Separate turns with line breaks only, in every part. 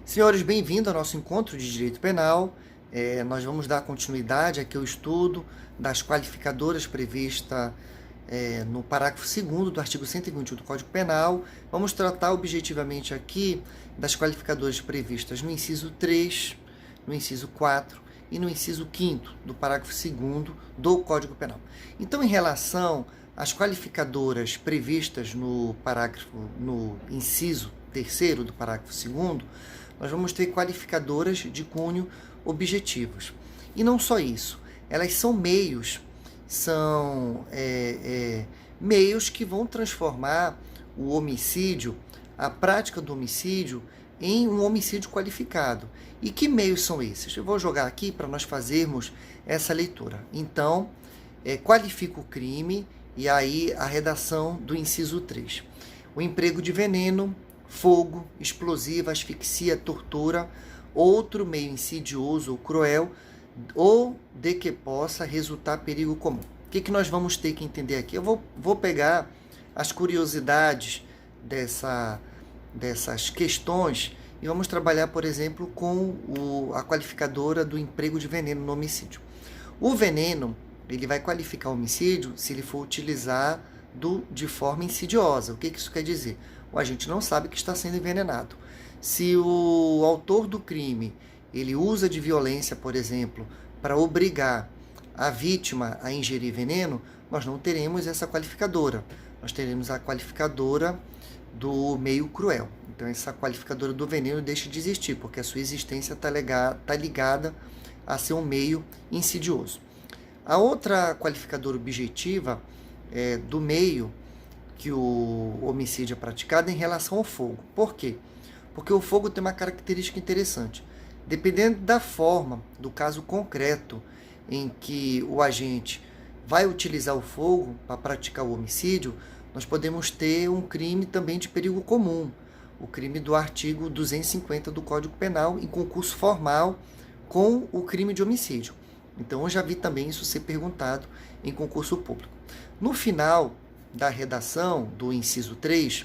Senhores, bem-vindos ao nosso encontro de Direito Penal. Nós vamos dar continuidade aqui ao estudo das qualificadoras previstas no parágrafo 2º do artigo 121 do Código Penal. Vamos tratar objetivamente aqui das qualificadoras previstas no inciso 3, no inciso 4 e no inciso 5º do parágrafo 2º do Código Penal. Então, em relação às qualificadoras previstas no inciso 3º do parágrafo 2º, nós vamos ter qualificadoras de cunho objetivos. E não só isso, elas são meios que vão transformar o homicídio, a prática do homicídio, em um homicídio qualificado. E que meios são esses? Eu vou jogar aqui para nós fazermos essa leitura. Então, qualifica o crime, e aí a redação do inciso 3. O emprego de veneno, fogo, explosivo, asfixia, tortura, outro meio insidioso ou cruel, ou de que possa resultar perigo comum. O que nós vamos ter que entender aqui? Eu vou pegar as curiosidades dessas questões e vamos trabalhar, por exemplo, com a qualificadora do emprego de veneno no homicídio. O veneno, ele vai qualificar o homicídio se ele for utilizado de forma insidiosa. O que isso quer dizer? O agente não sabe que está sendo envenenado. Se o autor do crime ele usa de violência, por exemplo, para obrigar a vítima a ingerir veneno, nós não teremos essa qualificadora. Nós teremos a qualificadora do meio cruel. Então, essa qualificadora do veneno deixa de existir, porque a sua existência está ligada a ser um meio insidioso. A outra qualificadora objetiva do meio que o homicídio é praticado em relação ao fogo. Por quê? Porque o fogo tem uma característica interessante. Dependendo da forma, do caso concreto em que o agente vai utilizar o fogo para praticar o homicídio, nós podemos ter um crime também de perigo comum, o crime do artigo 250 do Código Penal, em concurso formal com o crime de homicídio. Então, eu já vi também isso ser perguntado em concurso público. No final da redação do inciso 3,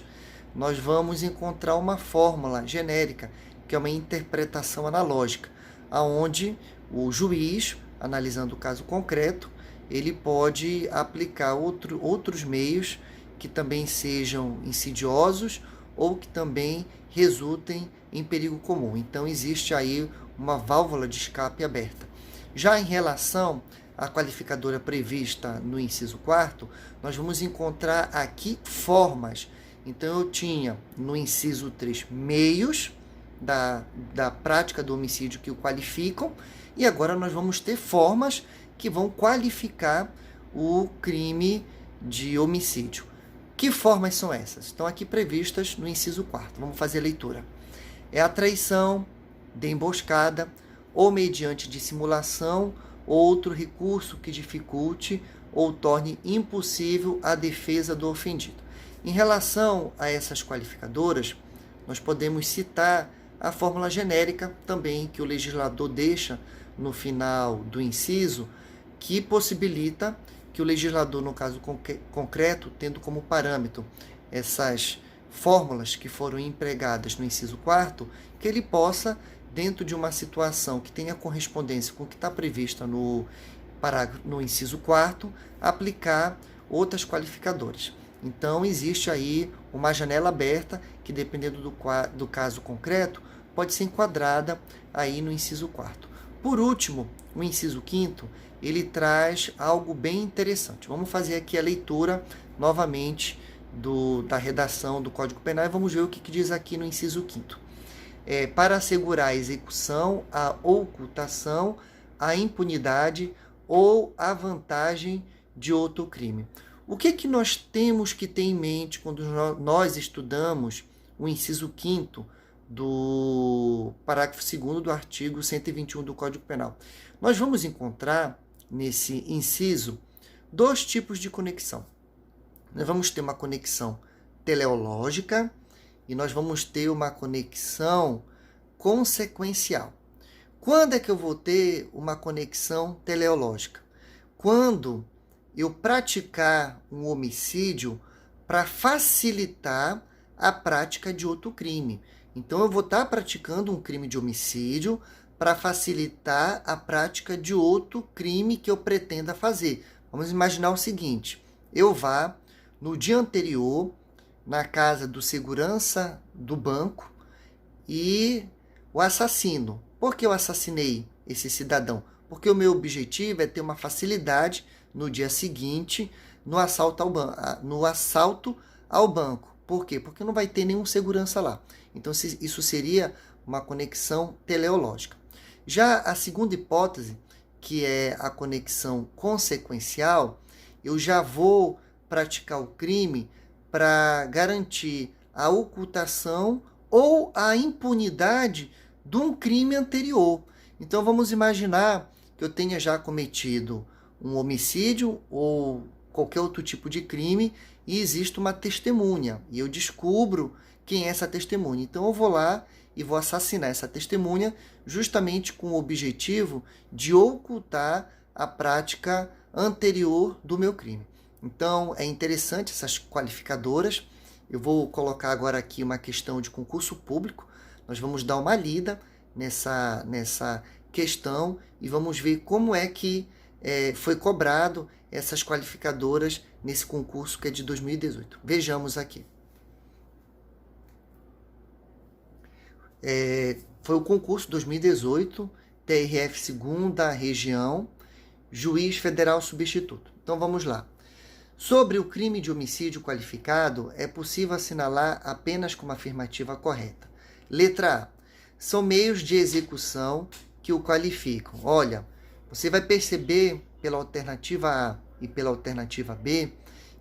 nós vamos encontrar uma fórmula genérica, que é uma interpretação analógica, aonde o juiz, analisando o caso concreto, ele pode aplicar outros meios que também sejam insidiosos ou que também resultem em perigo comum. Então, existe aí uma válvula de escape aberta. Já em relação à qualificadora prevista no inciso 4º, nós vamos encontrar aqui formas. Então, eu tinha no inciso 3 meios da prática do homicídio que o qualificam, e agora nós vamos ter formas que vão qualificar o crime de homicídio. Que formas são essas? Estão aqui previstas no inciso 4º. Vamos fazer a leitura. É a traição, de emboscada, ou mediante dissimulação, ou outro recurso que dificulte ou torne impossível a defesa do ofendido. Em relação a essas qualificadoras, nós podemos citar a fórmula genérica também que o legislador deixa no final do inciso, que possibilita que o legislador, no caso concreto, tendo como parâmetro essas fórmulas que foram empregadas no inciso 4º, que ele possa, dentro de uma situação que tenha correspondência com o que está prevista no inciso 4º, aplicar outras qualificadoras. Então, existe aí uma janela aberta que, dependendo do caso concreto, pode ser enquadrada aí no inciso 4º. Por último, o inciso 5º, ele traz algo bem interessante. Vamos fazer aqui a leitura novamente da redação do Código Penal e vamos ver o que diz aqui no inciso 5º. Para assegurar a execução, a ocultação, a impunidade ou a vantagem de outro crime. O que nós temos que ter em mente quando nós estudamos o inciso 5º do parágrafo 2º do artigo 121 do Código Penal? Nós vamos encontrar nesse inciso dois tipos de conexão. Nós vamos ter uma conexão teleológica e nós vamos ter uma conexão consequencial. Quando é que eu vou ter uma conexão teleológica? Quando eu praticar um homicídio para facilitar a prática de outro crime. Então, eu vou estar praticando um crime de homicídio para facilitar a prática de outro crime que eu pretenda fazer. Vamos imaginar o seguinte: eu vá no dia anterior na casa do segurança do banco e o assassino. Por que eu assassinei esse cidadão? Porque o meu objetivo é ter uma facilidade no dia seguinte no assalto ao banco. Por quê? Porque não vai ter nenhum segurança lá. Então, isso seria uma conexão teleológica. Já a segunda hipótese, que é a conexão consequencial, eu já vou praticar o crime para garantir a ocultação ou a impunidade de um crime anterior. Então, vamos imaginar que eu tenha já cometido um homicídio ou qualquer outro tipo de crime e existe uma testemunha e eu descubro quem é essa testemunha. Então, eu vou lá e vou assassinar essa testemunha justamente com o objetivo de ocultar a prática anterior do meu crime. Então, é interessante essas qualificadoras. Eu vou colocar agora aqui uma questão de concurso público. Nós vamos dar uma lida nessa questão e vamos ver como é que foi cobrado essas qualificadoras nesse concurso que é de 2018. Vejamos aqui. Foi o concurso 2018, TRF 2ª Região, Juiz Federal Substituto. Então vamos lá. Sobre o crime de homicídio qualificado, é possível assinalar apenas com uma afirmativa correta. Letra A. São meios de execução que o qualificam. Olha, você vai perceber pela alternativa A e pela alternativa B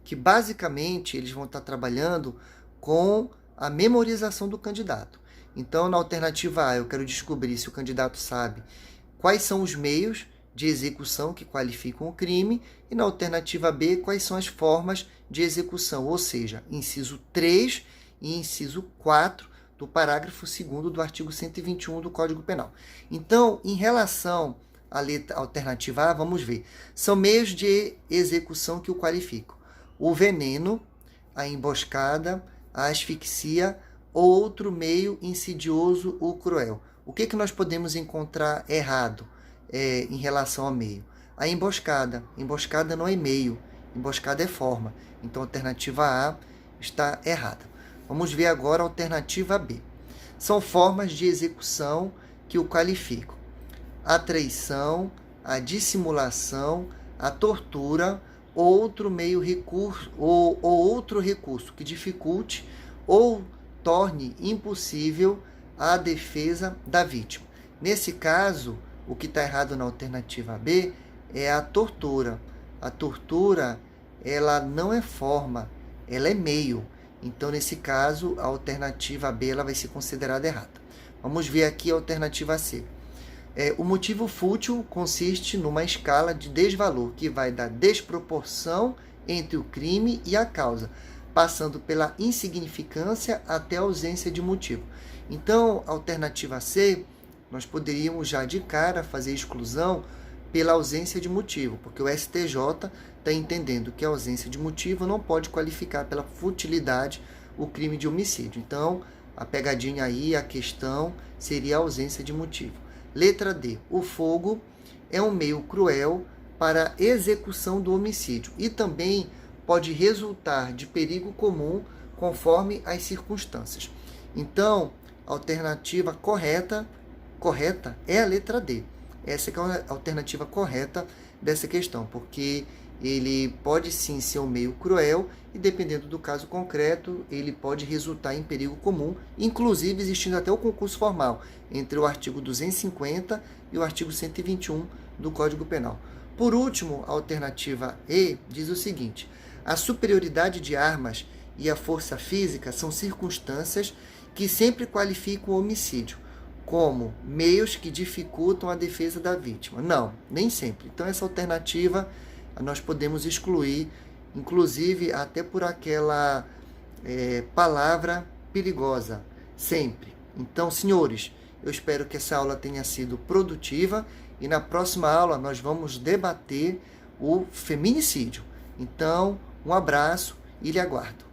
que basicamente eles vão estar trabalhando com a memorização do candidato. Então, na alternativa A, eu quero descobrir se o candidato sabe quais são os meios de execução que qualificam o crime, e na alternativa B, quais são as formas de execução, ou seja, inciso 3 e inciso 4 do parágrafo 2º do artigo 121 do Código Penal. Então, em relação à letra alternativa A, vamos ver. São meios de execução que o qualificam: o veneno, a emboscada, a asfixia ou outro meio insidioso ou cruel. O que nós podemos encontrar errado em relação ao meio? A emboscada. Emboscada não é meio, emboscada é forma. Então, a alternativa A está errada. Vamos ver agora a alternativa B. São formas de execução que o qualificam: a traição, a dissimulação, a tortura ou outro recurso que dificulte ou torne impossível a defesa da vítima. Nesse caso, o que está errado na alternativa B é a tortura. A tortura, ela não é forma, ela é meio. Então, nesse caso, a alternativa B ela vai ser considerada errada. Vamos ver aqui a alternativa C. O motivo fútil consiste numa escala de desvalor que vai da desproporção entre o crime e a causa, passando pela insignificância até a ausência de motivo. Então, a alternativa C, nós poderíamos já de cara fazer exclusão pela ausência de motivo, porque o STJ está entendendo que a ausência de motivo não pode qualificar pela futilidade o crime de homicídio. Então, a pegadinha aí, a questão, seria a ausência de motivo. Letra D. O fogo é um meio cruel para a execução do homicídio e também pode resultar de perigo comum conforme as circunstâncias. Então, a alternativa correta é a letra D. Essa é a alternativa correta dessa questão, porque ele pode sim ser um meio cruel e, dependendo do caso concreto, ele pode resultar em perigo comum, inclusive existindo até o concurso formal entre o artigo 250 e o artigo 121 do Código Penal. Por último, a alternativa E diz o seguinte: a superioridade de armas e a força física são circunstâncias que sempre qualificam o homicídio como meios que dificultam a defesa da vítima. Não, nem sempre. Então, essa alternativa nós podemos excluir, inclusive até por aquela palavra perigosa, sempre. Então, senhores, eu espero que essa aula tenha sido produtiva e na próxima aula nós vamos debater o feminicídio. Então, um abraço e lhe aguardo.